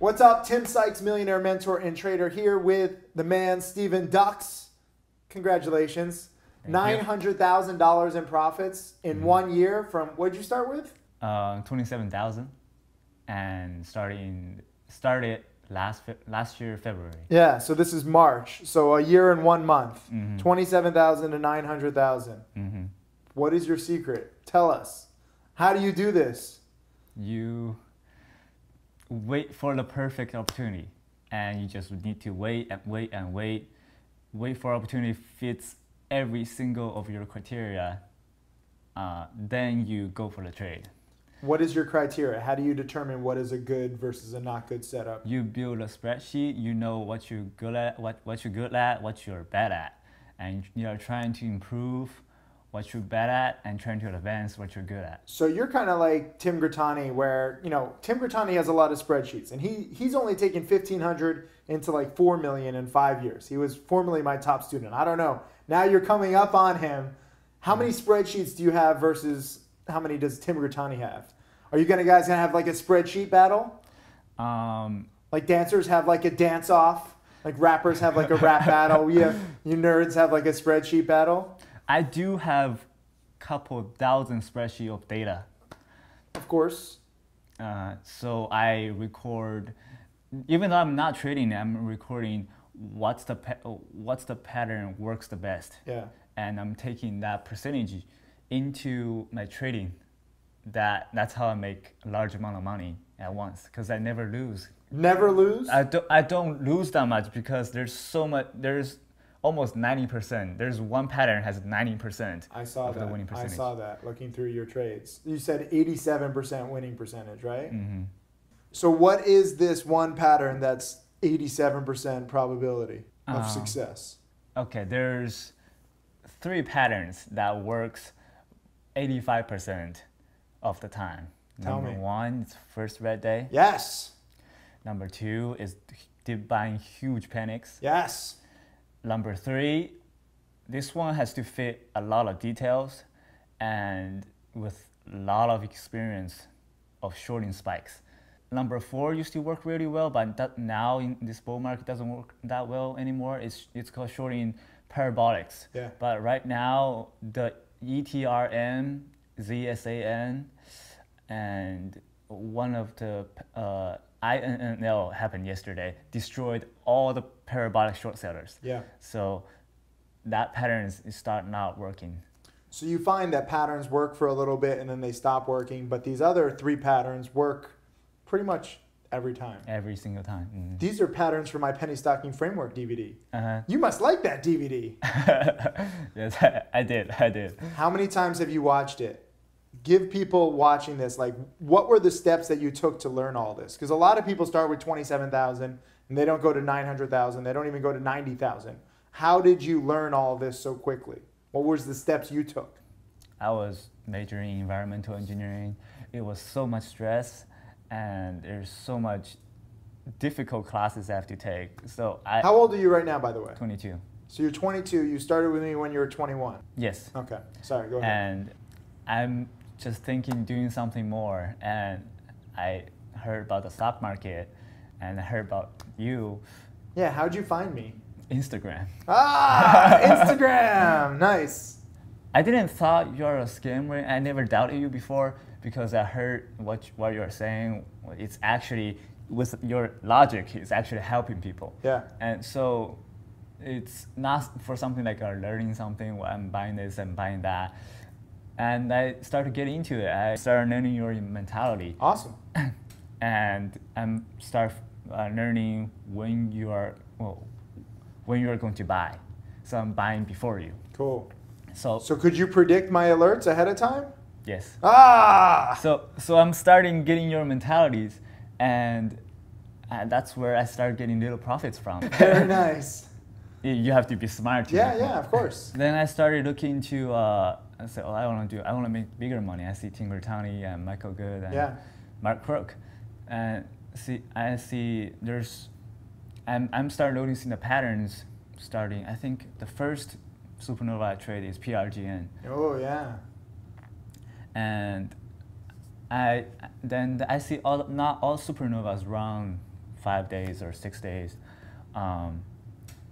What's up? Tim Sykes, millionaire mentor and trader, here with the man, Steven Dux. Congratulations. $900,000 in profits in 1 year from, what did you start with? 27,000, and started last year February. Yeah, so this is March. So a year and 1 month. 27,000 to 900,000. What is your secret? Tell us. How do you do this? You wait for the perfect opportunity, and you just need to wait and wait and wait. Wait for opportunity fits every single of your criteria. Then you go for the trade. What is your criteria? How do you determine what is a good versus a not good setup? You build a spreadsheet. You know what you're good at, what you're good at, what you're bad at, and you're trying to improve what you're bad at and trying to advance what you're good at. So you're kind of like Tim Grattani, where, you know, Tim Grattani has a lot of spreadsheets, and he's only taken 1,500 into like 4 million in 5 years. He was formerly my top student. I don't know. Now you're coming up on him. How many spreadsheets do you have versus how many does Tim Grattani have? Are you guys gonna have like a spreadsheet battle? Like dancers have like a dance off, like rappers have like a rap battle. You nerds have like a spreadsheet battle. I do have a couple thousand spreadsheets of data. Of course. So I record, even though I'm not trading, I'm recording what's the pattern works the best. Yeah. And I'm taking that percentage into my trading. That's how I make a large amount of money at once, because I never lose. Never lose? I don't lose that much because there's so much. There's almost 90%. There's one pattern has 90%. I saw of that. The winning percentage. I saw that looking through your trades. You said 87% winning percentage, right? So what is this one pattern that's 87% probability of success? Okay, there's 3 patterns that works 85% of the time. Tell me. Number 1 is first red day. Yes. Number 2 is buying huge panics. Yes. Number 3, this one has to fit a lot of details and with a lot of experience of shorting spikes. Number 4 used to work really well, but now in this bull market doesn't work that well anymore. It's called shorting parabolics. Yeah. But right now, the ETRM, ZSAN, and one of the INNL happened yesterday, destroyed all the parabolic short sellers. Yeah. So that pattern is starting not working. So you find that patterns work for a little bit and then they stop working, but these other 3 patterns work pretty much every time. Every single time. These are patterns for my penny stocking framework DVD. You must like that DVD. Yes, I did. How many times have you watched it? Give people watching this, like, what were the steps that you took to learn all this? Because a lot of people start with 27,000 and they don't go to 900,000. They don't even go to 90,000. How did you learn all this so quickly? What was the steps you took? I was majoring in environmental engineering. It was so much stress, and there's so much difficult classes I have to take. So How old are you right now, by the way? 22. So you're 22. You started with me when you were 21. Yes. Okay. Sorry, go ahead. And I'm just thinking doing something more, and I heard about the stock market, and I heard about you. Yeah, how'd you find me? Instagram. Ah, Instagram. Nice. I didn't thought you're a scammer. I never doubted you before because I heard what you're saying. It's actually, with your logic, it's actually helping people. Yeah. And so it's not for something like learning something, well, I'm buying this and buying that. And I started getting into it. I started learning your mentality. Awesome. And I'm start learning when you are going to buy. So I'm buying before you. Cool. So could you predict my alerts ahead of time? yes. Ah! So I'm starting getting your mentalities, and that's where I start getting little profits from. Very nice. You have to be smart. Yeah, of course. Then I started looking to, I said, I want to make bigger money. I see Tim Grattani and Michael Good and Mark Crook. And I see I'm starting noticing the patterns starting. I think the first supernova I trade is PRGN. Oh, yeah. And I see not all supernovas run 5 days or 6 days.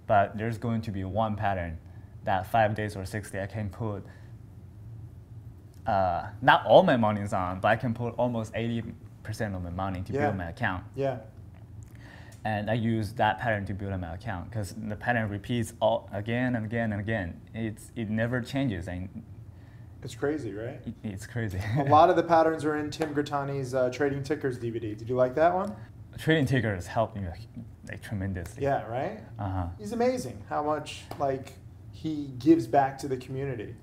But there's going to be one pattern that 5 days or 6 days I can put not all my money is on, but I can put almost 80% of my money to build my account. Yeah. And I use that pattern to build my account because the pattern repeats all again and again and again. It never changes, and it's crazy, right? It's crazy. A lot of the patterns are in Tim Grattani's Trading Tickers DVD. Did you like that one? Trading Tickers helped me like tremendously. Yeah, right? Uh-huh. He's amazing how much like he gives back to the community.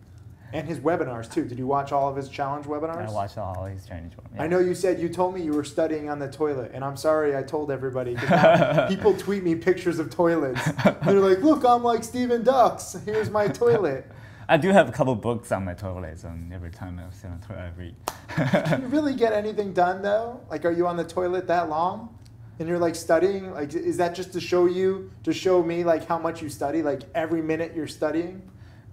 And his webinars too. Did you watch all of his challenge webinars? I watched all his challenge webinars. Yeah. I know you told me you were studying on the toilet, and I'm sorry I told everybody. 'Cause now people tweet me pictures of toilets. They're like, look, I'm like Steven Ducks. Here's my toilet. I do have a couple books on my toilet, so every time I sit on the toilet, I read. Can you really get anything done though? Like, are you on the toilet that long? And you're like studying? Like, is that just to show me like how much you study? Like every minute you're studying?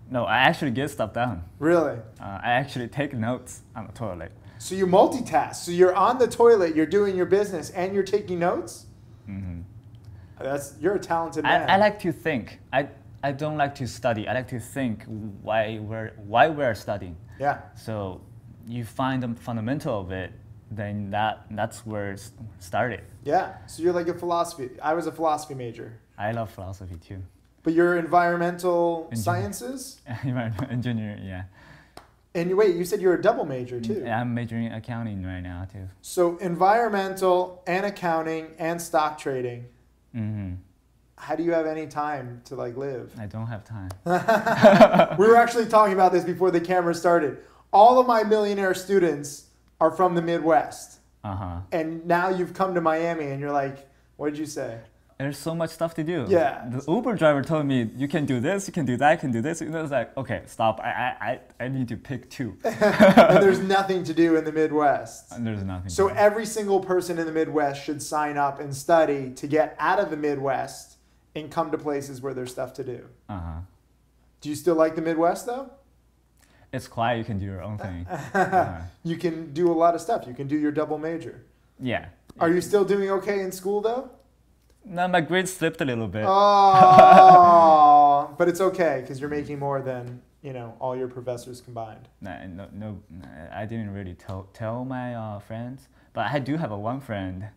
No, I actually get stuff done. Really? I actually take notes on the toilet. So you multitask. So you're on the toilet, you're doing your business, and you're taking notes? Mm-hmm. You're a talented man. I like to think. I don't like to study. I like to think why we're studying. Yeah. So you find the fundamental of it, then that's where it started. Yeah. So you're like I was a philosophy major. I love philosophy too. But you're environmental sciences? Engineer, yeah. And you said you're a double major too. Yeah, I'm majoring in accounting right now too. So environmental and accounting and stock trading. Mm-hmm. How do you have any time to like live? I don't have time. We were actually talking about this before the camera started. All of my Millionaire students are from the Midwest. Uh-huh. And now you've come to Miami and you're like, what did you say? There's so much stuff to do. Yeah. The Uber driver told me, you can do this, you can do that, you can do this. And I was like, okay, stop. I need to pick two. And there's nothing to do in the Midwest. And there's nothing. So every single person in the Midwest should sign up and study to get out of the Midwest and come to places where there's stuff to do. Uh-huh. Do you still like the Midwest though? It's quiet, you can do your own thing. You can do a lot of stuff. You can do your double major. Yeah. Are you still doing okay in school though? No, my grades slipped a little bit. Oh, but it's okay because you're making more than all your professors combined. No, I didn't really tell my friends, but I do have one friend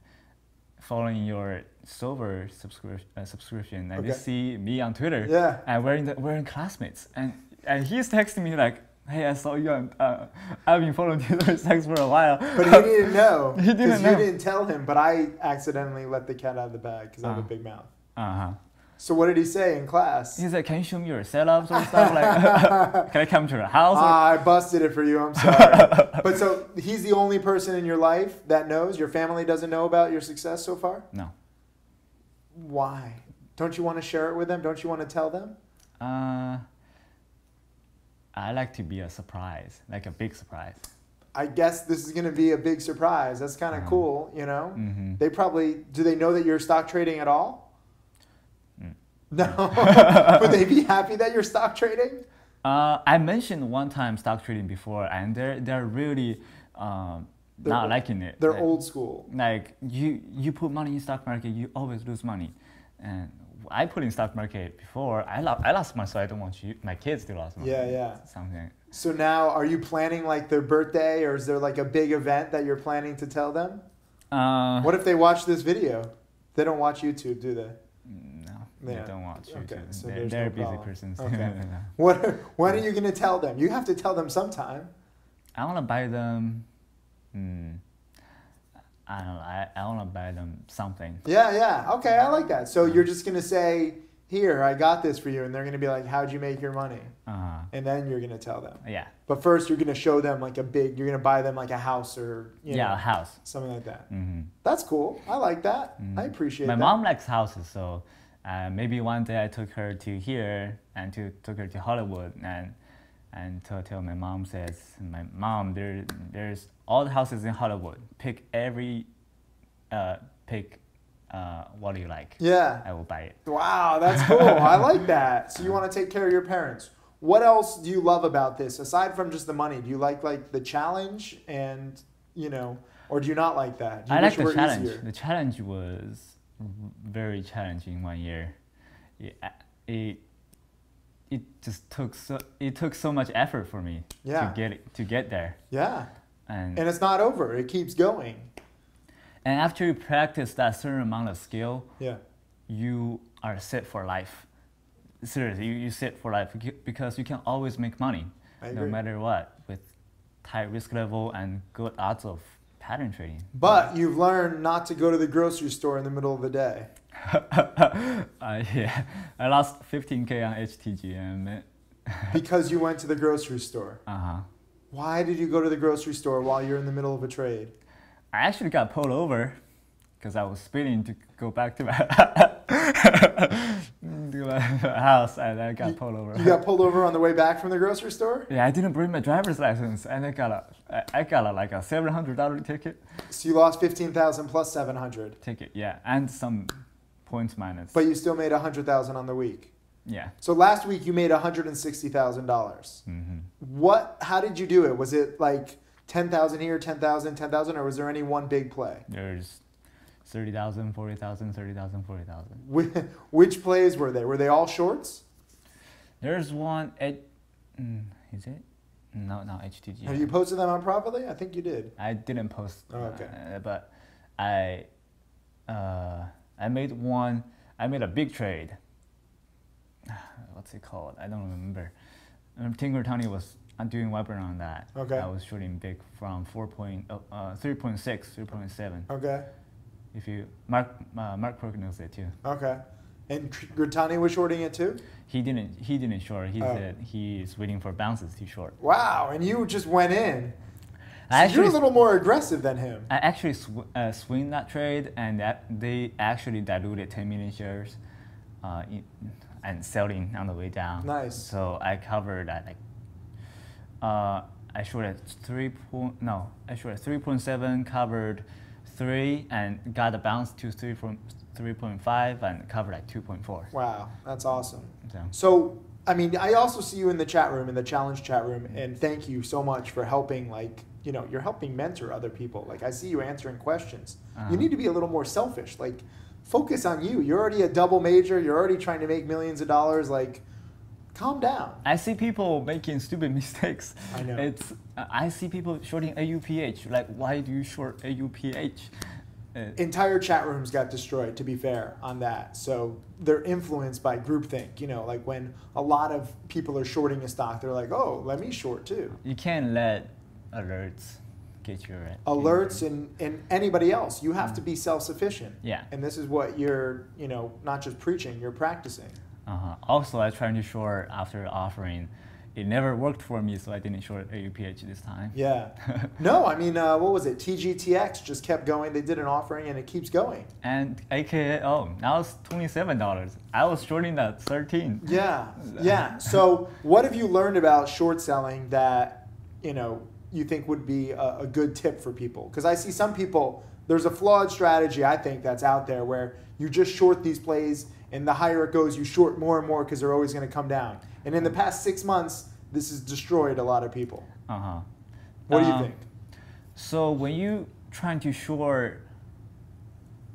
following your silver subscription, and they see me on Twitter. Yeah. And we're in classmates, and he's texting me like, hey, I saw you on, I've been following Taylor's text for a while. But he didn't know. He didn't know. You didn't tell him, but I accidentally let the cat out of the bag because I have a big mouth. Uh-huh. So what did he say in class? He's like, can you show me your setups or stuff? Like, can I come to your house? I busted it for you, I'm sorry. But so he's the only person in your life that knows? Your family doesn't know about your success so far? No. Why? Don't you want to share it with them? Don't you want to tell them? I like to be a surprise, like a big surprise. I guess this is going to be a big surprise. That's kind of cool, Mm-hmm. Do they know that you're stock trading at all? Mm. No. Would they be happy that you're stock trading? I mentioned one time stock trading before, and they're really not liking it. They're old school. Like you put money in stock market, you always lose money, and I put in stock market before. I lost money, so I don't want my kids to lose money. Yeah. Something. So now, are you planning like their birthday, or is there like a big event that you're planning to tell them? What if they watch this video? They don't watch YouTube, do they? No, they don't watch YouTube. Okay, so they're busy persons. Okay. When are you going to tell them? You have to tell them sometime. I want to buy them. I don't know. I want to buy them something. Yeah. Okay, I like that. So you're just going to say, here, I got this for you. And they're going to be like, how'd you make your money? Uh-huh. And then you're going to tell them. Yeah. But first, you're going to show them like you're going to buy them like a house or, a house. Something like that. Mm-hmm. That's cool. I like that. I appreciate that. My mom likes houses, so maybe one day I took her to here and took her to Hollywood and tell my mom there's all the houses in Hollywood. Pick what do you like? Yeah. I will buy it. Wow, that's cool. I like that. So you want to take care of your parents. What else do you love about this aside from just the money? Do you like the challenge and or do you not like that? Do you I like wish it the were challenge. easier? The challenge was very challenging 1 year. It, it it just took so much effort for me to get there. Yeah. And it's not over. It keeps going. And after you practice that certain amount of skill, yeah, you are set for life. Seriously, you set for life because you can always make money, no matter what, with high risk level and good odds of pattern trading. But you've learned not to go to the grocery store in the middle of the day. Yeah, I lost 15K on HTGM. Because you went to the grocery store. Uh-huh. Why did you go to the grocery store while you're in the middle of a trade? I actually got pulled over because I was speeding to go back to my house, and I got pulled over. You got pulled over on the way back from the grocery store? Yeah, I didn't bring my driver's license, and I got like a $700 ticket. So you lost $15,000 plus $700. Ticket, yeah, and some points minus. But you still made $100,000 on the week. Yeah. So last week you made $160,000. Mm-hmm. How did you do it? Was it like 10,000 here, 10,000, 10,000, or was there any one big play? There's 30,000, 40,000, 30,000, 40,000. Which plays were they? Were they all shorts? There's one is it? No, not HTG. Have you posted them on Profitly? I think you did. I didn't post. Oh, okay. But I made a big trade. What's it called? I don't remember. Tim Gurtani was doing webinar on that. Okay. I was shooting big from 3.6, 3.7. Okay. If you Mark Crook knows it too. Okay. And Gurtani was shorting it too? He didn't short. He said he's waiting for bounces to short. Wow, and you just went in. So you're a little more aggressive than him. I actually swing that trade, and they actually diluted 10 million shares, and selling on the way down. Nice. So I covered at I shorted 3.7, covered 3, and got a bounce to 3.5, and covered at 2.4. Wow, that's awesome. So, I mean, I also see you in the chat room, in the challenge chat room, and thank you so much for helping, you're helping mentor other people. Like, I see you answering questions. You need to be a little more selfish. Like, focus on you. You're already a double major. You're already trying to make millions of dollars. Like, calm down. I see people making stupid mistakes. I know. I see people shorting AUPH. Like, why do you short AUPH? Entire chat rooms got destroyed, to be fair, on that. So they're influenced by groupthink. Like when a lot of people are shorting a stock, they're like, oh, let me short too. You can't let alerts get you right. Alerts and anybody else. You have to be self-sufficient. Yeah. And this is what you're, not just preaching, you're practicing. Also, I tried to short after offering. It never worked for me, so I didn't short AUPH this time. Yeah. No, I mean, what was it? TGTX just kept going. They did an offering, and it keeps going. And AKO, now it's $27. I was shorting at 13. Yeah, yeah. So what have you learned about short selling that, you think would be a good tip for people? Because I see some people, there's a flawed strategy, I think, that's out there where you just short these plays, and the higher it goes, you short more and more because they're always going to come down. And in the past 6 months, this has destroyed a lot of people. What do you think? So when you trying to short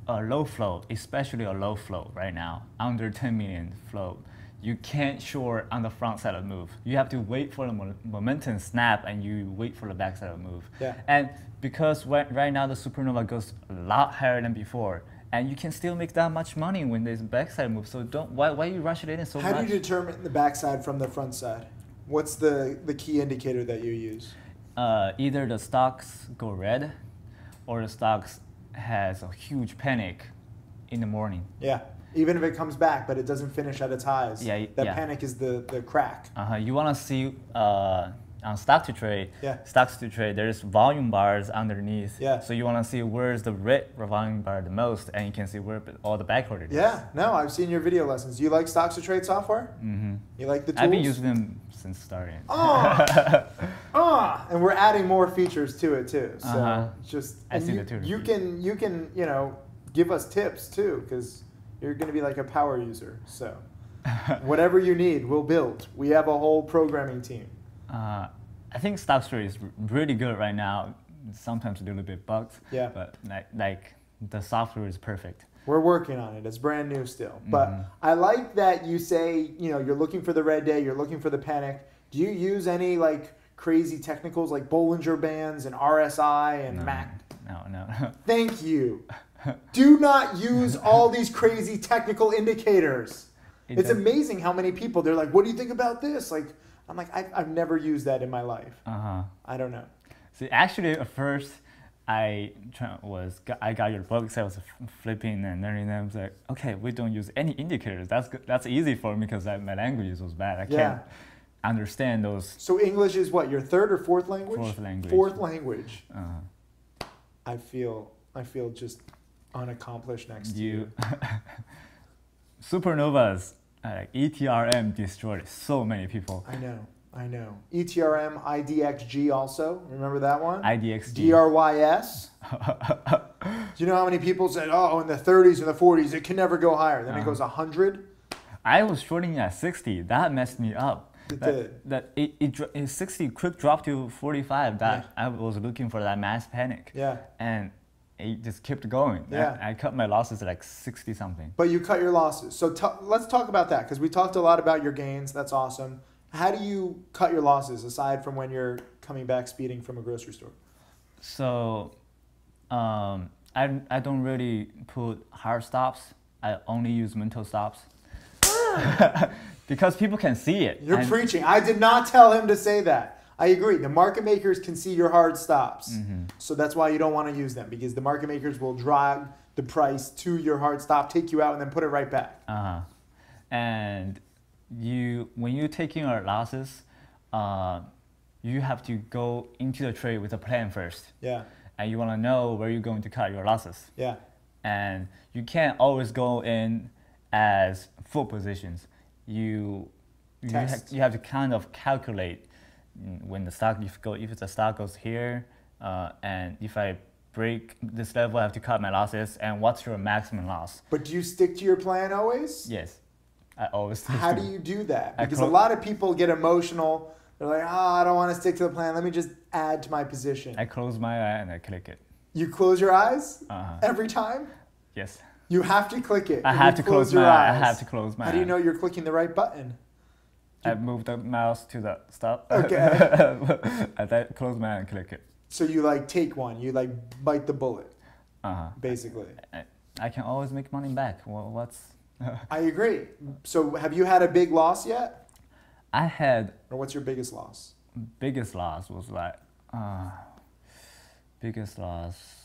a low float, especially a low float right now, under 10 million float, you can't short on the front side of the move. You have to wait for the momentum snap, and you wait for the back side of the move. Yeah. And because right now the supernova goes a lot higher than before, and you can still make that much money when there's backside move. So why you rush it in so much? How do you determine the backside from the front side? What's the key indicator that you use? Either the stocks go red, or the stocks has a huge panic in the morning. Yeah. Even if it comes back, but it doesn't finish at its highs. Yeah. That panic is the crack. You want to see on stock to trade. Yeah. Stocks to trade, there's volume bars underneath. Yeah. So you want to see where's the red volume bar the most, and you can see where all the backorder is. Yeah. No, I've seen your video lessons. Do you like stocks to trade software? Mm-hmm. You like the tools? I've been using them since starting. And we're adding more features to it too. So I see the tools. You can give us tips too, because you're going to be like a power user. So whatever you need, we'll build. We have a whole programming team. I think stock trade is really good right now. Sometimes a little bit bugged. Yeah. But like the software is perfect. We're working on it. It's brand new still. But I like that you say, you're looking for the red day, you're looking for the panic. Do you use any like crazy technicals like Bollinger Bands and RSI and Mac? No. Thank you. Do not use all these crazy technical indicators. It's amazing how many people, they're like, what do you think about this? Like, I'm like, I've never used that in my life. I don't know. See, actually, at first, I got your books. I was flipping and learning them. I was like, okay, we don't use any indicators. That's easy for me because my language was bad. I can't understand those. So English is what, your third or fourth language? Fourth language. Fourth language. I feel just unaccomplished next to you. Supernovas, ETRM destroyed so many people. I know. ETRM, IDXG also. Remember that one? IDXG. DRYS. Do you know how many people said, oh, in the 30s and the 40s, it can never go higher. Then it goes 100. I was shorting at 60. That messed me up. It did. That 60 quick drop to 45. I was looking for that mass panic. Yeah. And it just kept going. Yeah. I cut my losses at like 60 something. But you cut your losses. So let's talk about that because we talked a lot about your gains. That's awesome. How do you cut your losses aside from when you're coming back speeding from a grocery store? So I don't really put hard stops. I only use mental stops. Because people can see it. You're preaching. I did not tell him to say that. I agree. The market makers can see your hard stops. So that's why you don't want to use them because the market makers will drag the price to your hard stop, take you out, and then put it right back. And when you're taking your losses, you have to go into the trade with a plan first. Yeah. And you want to know where you're going to cut your losses. Yeah. And you can't always go in as full positions. You have to kind of calculate when the stock, if the stock goes here, and if I break this level, I have to cut my losses, and what's your maximum loss? But do you stick to your plan always? Yes, I always do. How do you do that? Because a lot of people get emotional. They're like, I don't want to stick to the plan. Let me just add to my position. I close my eye and I click it. You close your eyes every time? Yes. You have to click it. I have to close my eye. I have to close my eye. How do you know you're clicking the right button? I move the mouse to the stop. Okay. And I close my eye and click it. So you like take one. You like bite the bullet. Basically. I can always make money back. Well, what's? I agree. So have you had a big loss yet? I had. Or what's your biggest loss? Biggest loss was like. Biggest loss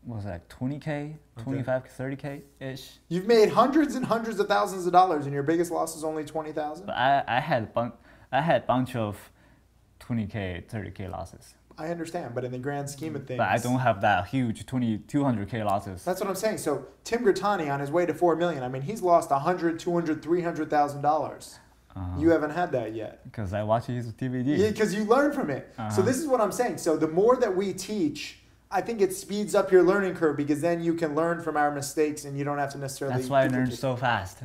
was like 20K, 25, 30K ish. You've made hundreds and hundreds of thousands of dollars, and your biggest loss is only 20,000. But I had a bunch of 20K, 30K losses. I understand, but in the grand scheme of things, but I don't have that huge 200K losses. That's what I'm saying. So Tim Grattani on his way to 4 million. I mean, he's lost $100,000, $200,000, $300,000. You haven't had that yet. Because I watch his DVD. Yeah, because you learn from it. So this is what I'm saying. So the more that we teach, I think it speeds up your learning curve because then you can learn from our mistakes and you don't have to necessarily. That's why I learned so fast.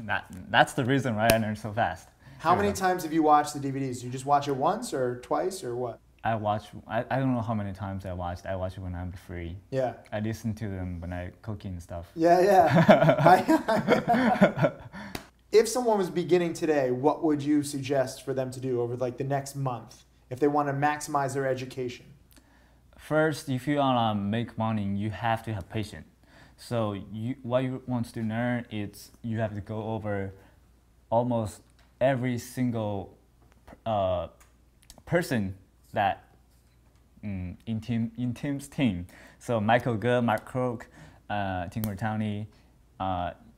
That's the reason why I learned so fast. How many times have you watched the DVDs? You just watch it once or twice or what? I don't know how many times I watched. I watch it when I'm free. Yeah. I listen to them when I cooking and stuff. Yeah. If someone was beginning today, what would you suggest for them to do over like the next month if they want to maximize their education? First, if you want to make money, you have to have patience. So what you want to learn is you have to go over almost every single person that in Tim's team. So Michael Good, Mark Crook, Tim Grattani,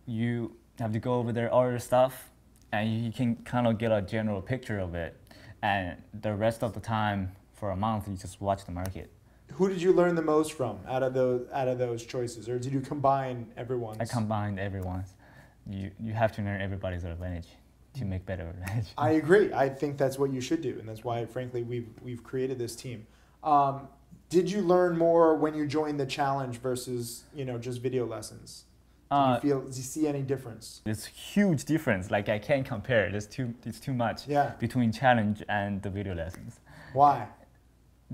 you have to go over all their stuff, and you can kind of get a general picture of it. And the rest of the time, for a month, you just watch the market. Who did you learn the most from out of those choices, or did you combine everyone's? I combined everyone's. You have to learn everybody's advantage to make better advantage. I agree. I think that's what you should do, and that's why, frankly, we've created this team. Did you learn more when you joined the challenge versus just video lessons? Do you see any difference? There's huge difference. Like I can't compare. It's too much between challenge and the video lessons. Why?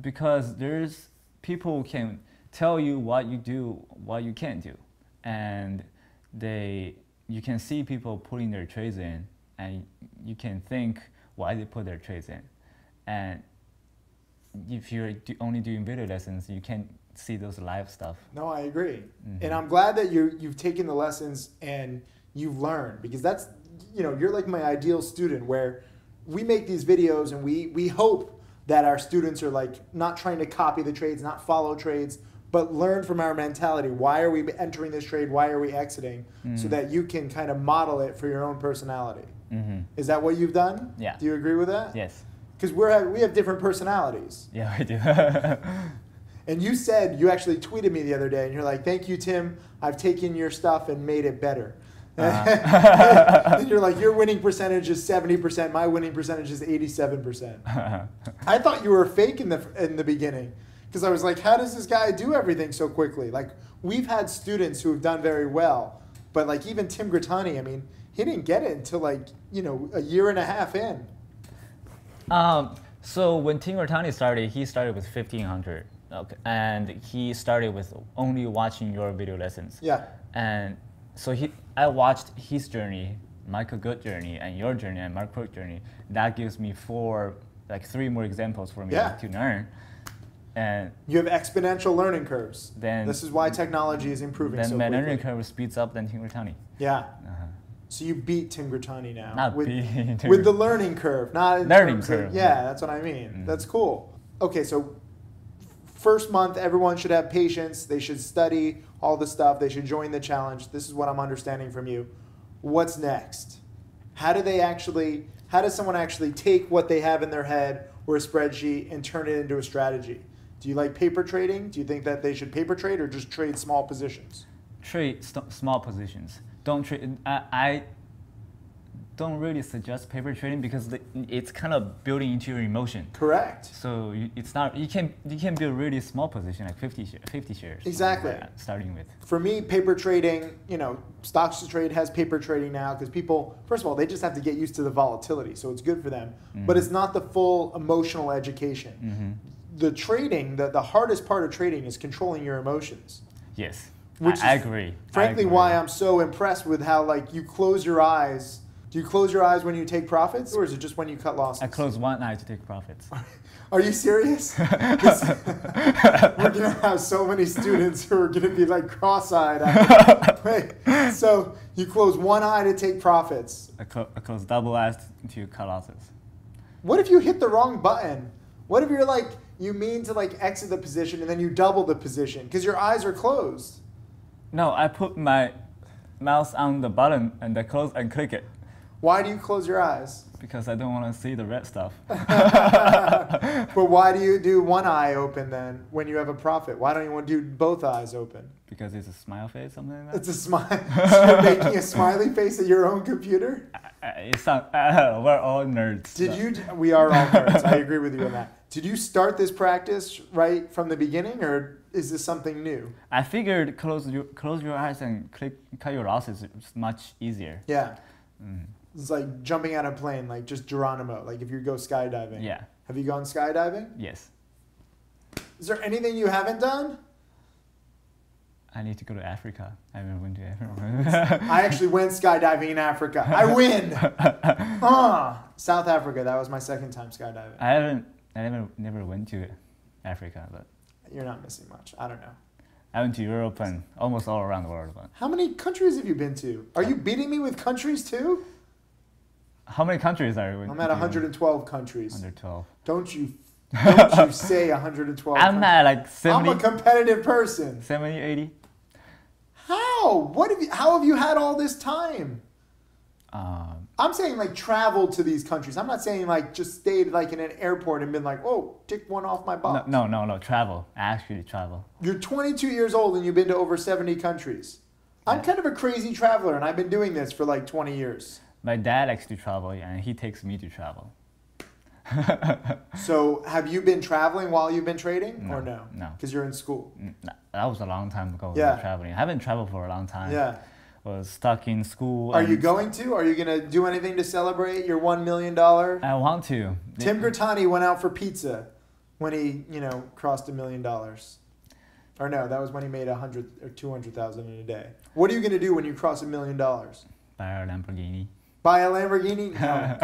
Because there's people who can tell you what you do, what you can't do, and you can see people putting their trades in, and you can think why they put their trades in. And if you're only doing video lessons, you can't see those live stuff. No, I agree. And I'm glad that you've taken the lessons and you've learned, because that's, you're like my ideal student, where we make these videos and we hope that our students are like not trying to copy the trades, not follow trades, but learn from our mentality. Why are we entering this trade? Why are we exiting? So that you can kind of model it for your own personality. Is that what you've done? Yeah. Do you agree with that? Yes. Because we have different personalities. Yeah, I do. And you actually tweeted me the other day, and you're like, "Thank you, Tim. I've taken your stuff and made it better." And you're like, "Your winning percentage is 70%. My winning percentage is 87%." I thought you were fake in the beginning, because I was like, "How does this guy do everything so quickly?" Like, we've had students who have done very well, but like even Tim Grattani, I mean, he didn't get it until like a year and a half in. So when Tim Grattani started, he started with 1,500. Okay, and he started with only watching your video lessons. Yeah. And so I watched his journey, Michael Good journey, and your journey, and Mark Crook journey. That gives me 3 more examples for me to learn. And you have exponential learning curves. Then this is why technology is improving so quickly. Then my learning curve speeds up than Tim Grattani. Yeah. So you beat Tim Grattani now. Not with Tim with the learning curve, not in learning terms of- curve. yeah, that's what I mean. That's cool. Okay, so first month, everyone should have patience. They should study all the stuff. They should join the challenge. This is what I'm understanding from you. What's next? How does someone actually take what they have in their head or a spreadsheet and turn it into a strategy? Do you like paper trading? Do you think that they should paper trade or just trade small positions? Trade small positions. Don't trade. I don't really suggest paper trading, because it's kind of building into your emotion. Correct. So it's not, you can build really small position, like 50 shares. Exactly. Starting with. For me, paper trading, Stocks to Trade has paper trading now, because people, first of all, they just have to get used to the volatility, so it's good for them. But it's not the full emotional education. The trading, the hardest part of trading is controlling your emotions. Yes, I agree. Frankly, why I'm so impressed with how you close your eyes. Do you close your eyes when you take profits, or is it just when you cut losses? I close one eye to take profits. Are you serious? We're going to have so many students who are going to be like cross-eyed. Wait, so you close one eye to take profits. I close double eyes to cut losses. What if you hit the wrong button? What if you mean to exit the position and then you double the position because your eyes are closed? No, I put my mouse on the button and I close and click it. Why do you close your eyes? Because I don't want to see the red stuff. But why do you do one eye open then when you have a profit? Why don't you want to do both eyes open? Because it's a smile face, something like that. It's a smile. So you're making a smiley face at your own computer? We're all nerds. We are all nerds. I agree with you on that. Did you start this practice right from the beginning, or is this something new? I figured close your eyes and cut your losses is much easier. Yeah. It's like jumping out of a plane, like just Geronimo, like if you go skydiving. Yeah. Have you gone skydiving? Yes. Is there anything you haven't done? I need to go to Africa. I haven't went to Africa. I actually went skydiving in Africa. I win! South Africa, that was my second time skydiving. I never went to Africa, but you're not missing much. I don't know. I went to Europe and almost all around the world. But how many countries have you been to? Are you beating me with countries too? How many countries are you in? I'm at 112 countries. 112. Don't you say 112 I'm at like 70. I'm a competitive person. 70, 80. How? How have you had all this time? I'm saying traveled to these countries. I'm not saying just stayed in an airport and been tick one off my box. No, travel. Actually travel. You're 22 years old and you've been to over 70 countries. I'm kind of a crazy traveler and I've been doing this for 20 years. My dad likes to travel and he takes me to travel. So have you been traveling while you've been trading or no? No. Because you're in school. No, that was a long time ago. Yeah. Traveling. I haven't traveled for a long time. Yeah. Was stuck in school. Are you going to? Are you going to do anything to celebrate your $1 million? I want to. Tim Grattani went out for pizza when he, crossed $1 million. Or no, that was when he made 100 or 200,000 in a day. What are you going to do when you cross $1 million? Buy a Lamborghini. Buy a Lamborghini? No.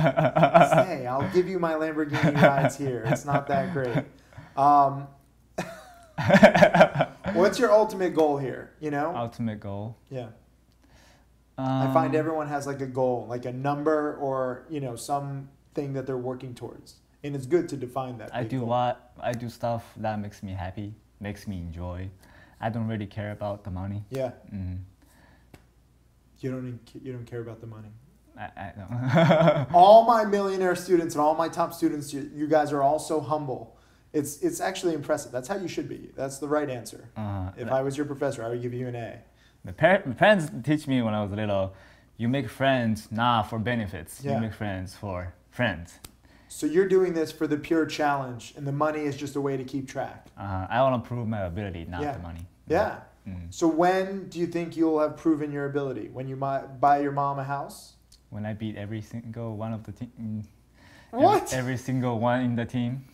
Hey, I'll give you my Lamborghini rides here. It's not that great. What's your ultimate goal here? You know? Ultimate goal. Yeah. I find everyone has like a goal, like a number or, you know, something that they're working towards. And it's good to define that. I do stuff that makes me happy, makes me enjoy. I don't really care about the money. Yeah. Mm. You don't care about the money. I don't. All my millionaire students and all my top students, you guys are all so humble. It's actually impressive. That's how you should be. That's the right answer. If I was your professor, I would give you an A. My parents teach me when I was little, you make friends not for benefits. Yeah. You make friends for friends. So you're doing this for the pure challenge, and the money is just a way to keep track. I want to prove my ability, not the money. Yeah. Mm. So when do you think you'll have proven your ability? When you might buy your mom a house? When I beat every single one of the team. What? Every single one in the team.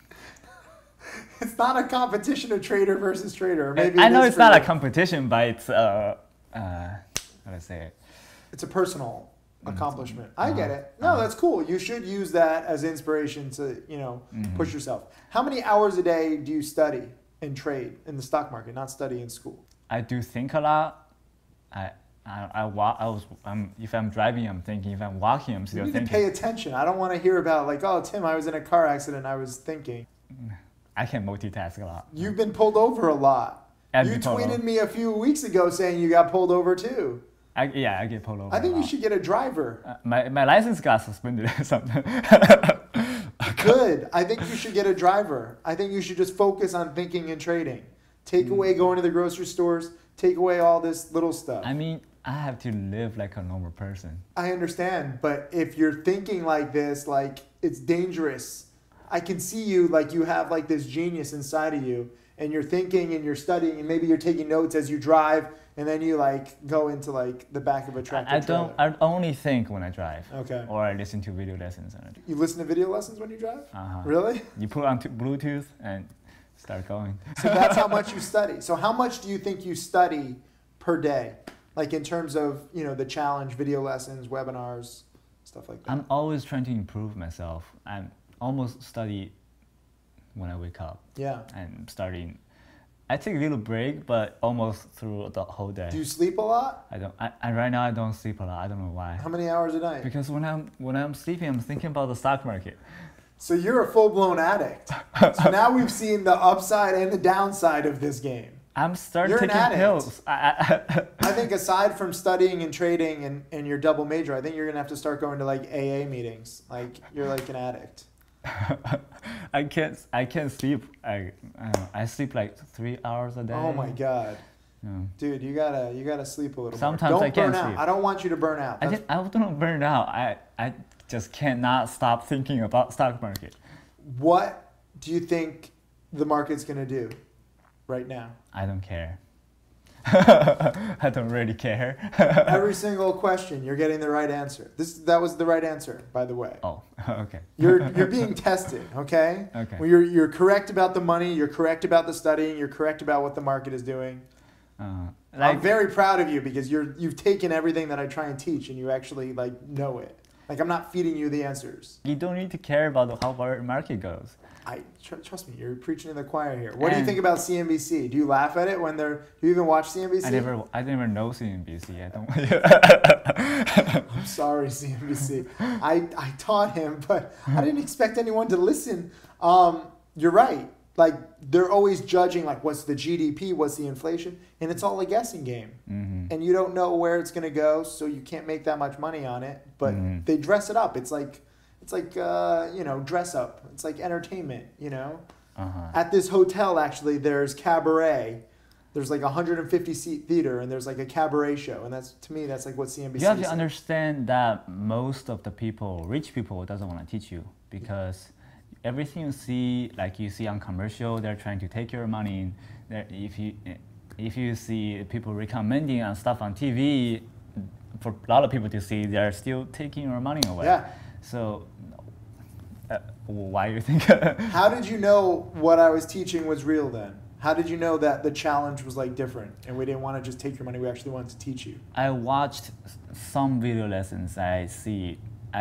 It's not a competition of trader versus trader. Maybe I know it's not a competition, but it's how do I say it? It's a personal accomplishment. I get it. No, that's cool. You should use that as inspiration to, you know, push yourself. How many hours a day do you study and trade in the stock market, not study in school? I do think a lot. If I'm driving, I'm thinking. If I'm walking, I'm still thinking. You need to pay attention. I don't want to hear about like, oh, Tim, I was in a car accident. I was thinking. I can multitask a lot. You've been pulled over a lot. You tweeted me a few weeks ago saying you got pulled over too. I get pulled over. I think you should get a driver. My license got suspended or something. Good. I think you should get a driver. I think you should just focus on thinking and trading. Take away going to the grocery stores. Take away all this little stuff. I mean, I have to live like a normal person. I understand, but if you're thinking like this, like it's dangerous. I can see you like you have like this genius inside of you, and you're thinking and you're studying, and maybe you're taking notes as you drive, and then you like go into like the back of a tractor trailer. I only think when I drive. Okay. Or I listen to video lessons. You listen to video lessons when you drive? Really? You put on Bluetooth and start going. So that's how much you study. So how much do you think you study per day? Like in terms of, you know, the challenge, video lessons, webinars, stuff like that. I'm always trying to improve myself. I'm almost study when I wake up. Yeah. And starting. I take a little break, but almost through the whole day. Do you sleep a lot? I don't. Right now I don't sleep a lot. I don't know why. How many hours a night? Because when I'm sleeping, I'm thinking about the stock market. So you're a full-blown addict. So now we've seen the upside and the downside of this game. I'm starting taking pills. I think aside from studying and trading and your double major, I think you're going to have to start going to like AA meetings. Like you're like an addict. I can't sleep. I sleep like 3 hours a day. Oh my God. Yeah. Dude, you gotta sleep a little Sometimes more. Don't I can't burn out. sleep. I don't want you to burn out. I don't burn out. I just cannot stop thinking about stock market. What do you think the market's gonna do right now? I don't care. I don't really care. Every single question, you're getting the right answer. That was the right answer, by the way. Oh, okay. You're being tested, okay? Okay. Well, you're correct about the money. You're correct about the studying. You're correct about what the market is doing. I'm very proud of you because you've taken everything that I try and teach and you actually like know it. Like I'm not feeding you the answers. You don't need to care about how far the market goes. Trust me, you're preaching to the choir here. What do you think about CNBC? Do you laugh at it when do you even watch CNBC? I never know CNBC. I don't. I'm sorry, CNBC. I taught him, but I didn't expect anyone to listen. You're right. Like they're always judging like what's the GDP, what's the inflation, and it's all a guessing game. Mm-hmm. And you don't know where it's going to go, so you can't make that much money on it. But they dress it up. It's like you know, dress up. It's like entertainment, you know. At this hotel, actually, there's cabaret. There's like a 150-seat theater, and there's like a cabaret show, and that's to me that's like what CNBC is. You have to understand that most of the people, rich people, doesn't want to teach you because everything you see, like you see on commercial, they're trying to take your money. If you see people recommending on stuff on TV, for a lot of people to see, they're still taking your money away. Yeah. So why do you think? How did you know what I was teaching was real then? How did you know that the challenge was like different and we didn't want to just take your money, we actually wanted to teach you? I watched some video lessons. I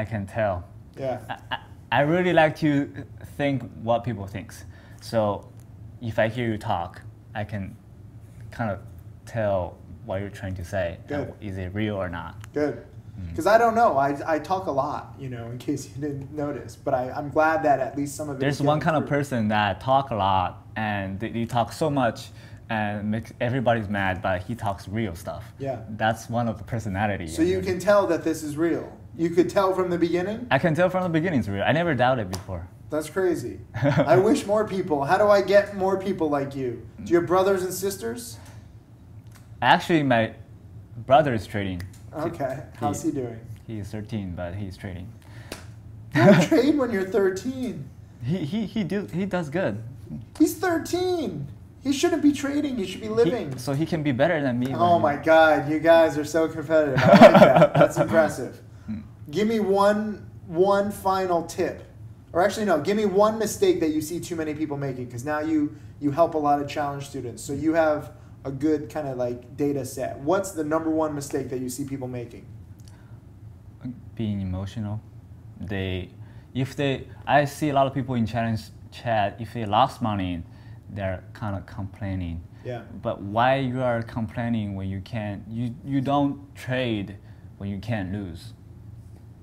can tell. Yeah. I really like to think what people thinks. So if I hear you talk, I can kind of tell what you're trying to say. Good. Is it real or not? Good. Because I don't know. I talk a lot, you know, in case you didn't notice. But I'm glad that at least some of it There's is one kind of through. person that talk a lot and they talk so much and makes everybody's mad, but he talks real stuff. Yeah. That's one of the personalities. So you can tell that this is real. You could tell from the beginning? I can tell from the beginning it's real. I never doubted before. That's crazy. I wish more people. How do I get more people like you? Do you have brothers and sisters? Actually, my brother is trading. Okay. How's he doing? He's 13, but he's trading. Don't trade when you're 13. He does good. He's 13. He shouldn't be trading. He should be living. So he can be better than me. Oh my God, you guys are so competitive. I like that. That's impressive. Give me one final tip. Or actually, no, give me one mistake that you see too many people making, because now you help a lot of challenge students. So you have a good kind of like data set. What's the number one mistake that you see people making? Being emotional. I see a lot of people in challenge chat, if they lost money, they're kind of complaining. Yeah. But why you are complaining when you can't, you don't trade when you can't lose.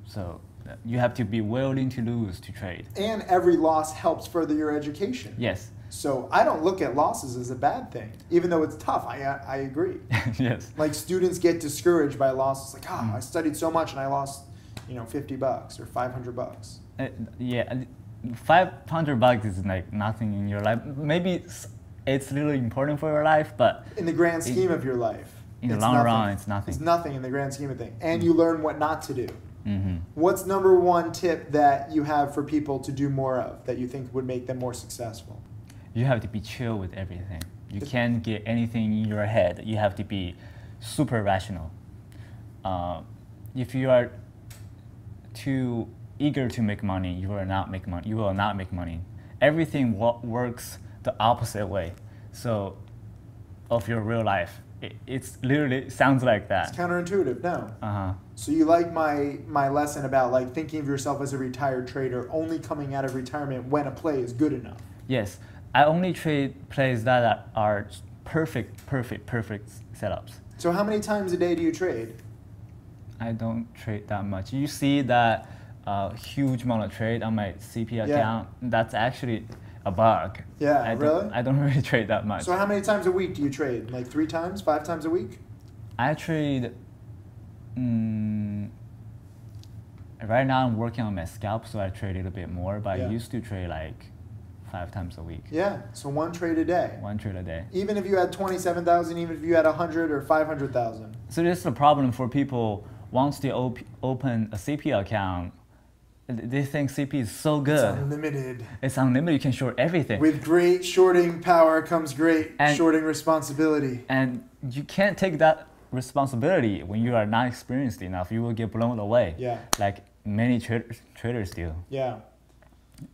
So you have to be willing to lose to trade. And every loss helps further your education. Yes. So I don't look at losses as a bad thing, even though it's tough. I agree. Yes. Like students get discouraged by losses. Like, I studied so much and I lost, $50 or $500. Yeah, $500 is like nothing in your life. Maybe it's really important for your life, but in the grand scheme of your life, in the long run, it's nothing. It's nothing in the grand scheme of things. And you learn what not to do. Mm-hmm. What's number one tip that you have for people to do more of that you think would make them more successful? You have to be chill with everything. You can't get anything in your head. You have to be super rational. If you are too eager to make money, you will not make money. You will not make money. Everything works the opposite way. So, of your real life, it's literally sounds like that. It's counterintuitive. No. Uh-huh. So you like my lesson about like thinking of yourself as a retired trader, only coming out of retirement when a play is good enough. Yes, I only trade plays that are perfect setups. So how many times a day do you trade? I don't trade that much. You see that huge amount of trade on my CP account? That's actually a bug. Yeah, really? I don't really trade that much. So how many times a week do you trade? Like 3 times, 5 times a week? I trade. Right now I'm working on my scalp, so I trade a little bit more. But I used to trade like 5 times a week. Yeah, so 1 trade a day. 1 trade a day. Even if you had 27,000, even if you had 100 or 500,000. So this is the problem for people. Once they open a CP account, they think CP is so good. It's unlimited. It's unlimited. You can short everything. With great shorting power comes great shorting responsibility. And you can't take that responsibility when you are not experienced enough. You will get blown away. Yeah. Like many traders do. Yeah.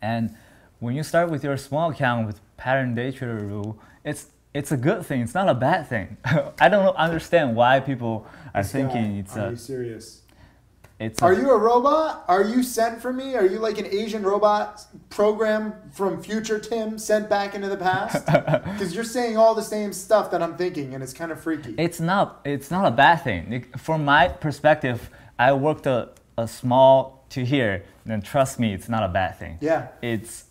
And when you start with your small account with pattern day trader rule, it's a good thing. It's not a bad thing. I don't understand why people are thinking it's Are you serious? Are you a robot? Are you sent from me? Are you like an Asian robot program from future Tim sent back into the past? Because you're saying all the same stuff that I'm thinking, and it's kind of freaky. It's not a bad thing. From my perspective, I worked a small to here, and trust me, it's not a bad thing. Yeah. It's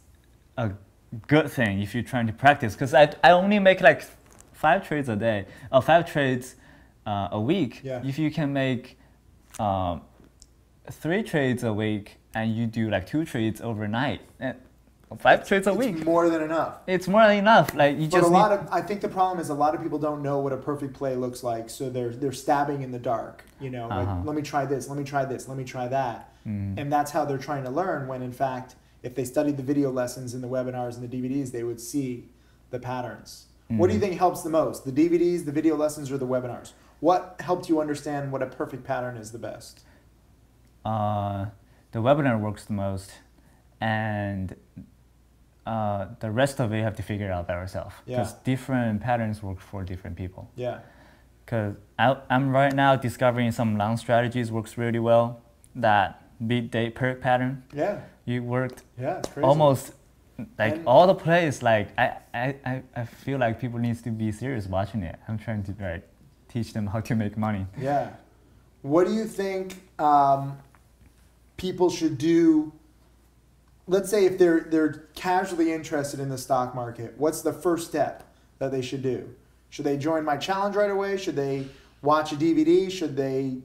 a good thing if you're trying to practice. Because I only make like 5 trades a day, or 5 trades a week. Yeah. If you can make 3 trades a week and you do like 2 trades overnight, 5 trades a week. It's more than enough. It's more than enough. Like you just. I think the problem is a lot of people don't know what a perfect play looks like, so they're stabbing in the dark. Like, let me try this, let me try this, let me try that, and that's how they're trying to learn. When in fact, if they studied the video lessons and the webinars and the DVDs, they would see the patterns. What do you think helps the most? The DVDs, the video lessons, or the webinars? What helped you understand what a perfect pattern is the best? The webinar works the most, and the rest of it you have to figure out by yourself. Because different patterns work for different people. Yeah. Because I'm right now discovering some long strategies works really well. That beat day perk pattern. Yeah. You worked. Yeah, it's crazy. Almost like all the plays. Like I feel like people needs to be serious watching it. I'm trying to teach them how to make money. Yeah. What do you think people should do? Let's say if they're casually interested in the stock market, what's the first step that they should do? Should they join my challenge right away? Should they watch a DVD? Should they,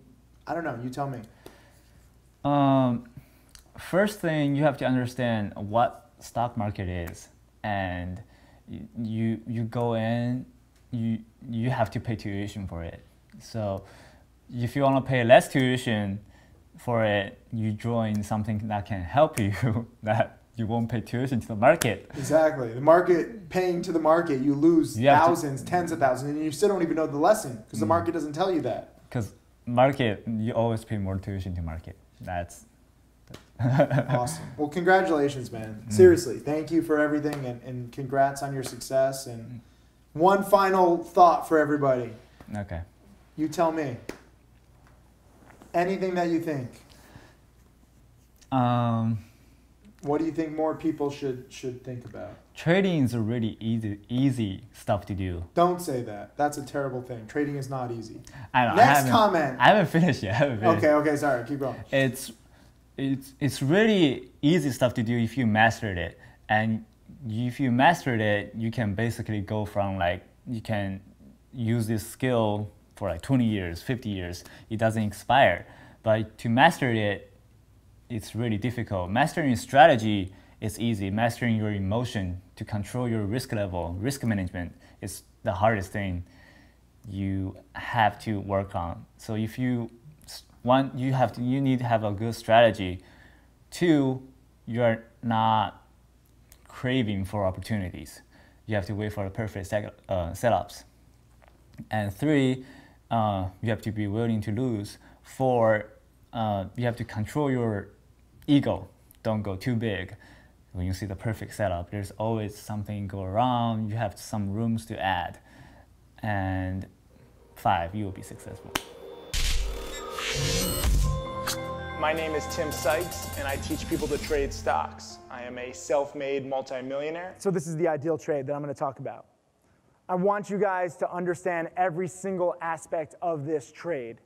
I don't know, you tell me. First thing, you have to understand what stock market is, and you go in, you have to pay tuition for it. So if you want to pay less tuition for it, you join something that can help you, that you won't pay tuition to the market. Exactly. The market, paying to the market, you lose thousands, tens of thousands, and you still don't even know the lesson because the market doesn't tell you that. Because market, you always pay more tuition to market. That's awesome. Well, congratulations, man. Seriously, thank you for everything, and congrats on your success. And one final thought for everybody. Okay. You tell me. Anything that you think. What do you think more people should think about? Trading is a really easy stuff to do. Don't say that. That's a terrible thing. Trading is not easy. I know. Next comment. I haven't finished yet. Okay, sorry. Keep going. It's really easy stuff to do if you mastered it. And if you mastered it, you can basically go from you can use this skill for 20 years, 50 years. It doesn't expire. But to master it, it's really difficult. Mastering strategy is easy. Mastering your emotion to control your risk level, risk management is the hardest thing you have to work on. So if you you need to have a good strategy. 2, you're not craving for opportunities. You have to wait for the perfect setups. And 3, you have to be willing to lose. 4, you have to control your ego. Don't go too big. When you see the perfect setup, there's always something go wrong. You have some rooms to add. And 5, you will be successful. My name is Tim Sykes, and I teach people to trade stocks. I am a self-made multimillionaire. So this is the ideal trade that I'm going to talk about. I want you guys to understand every single aspect of this trade.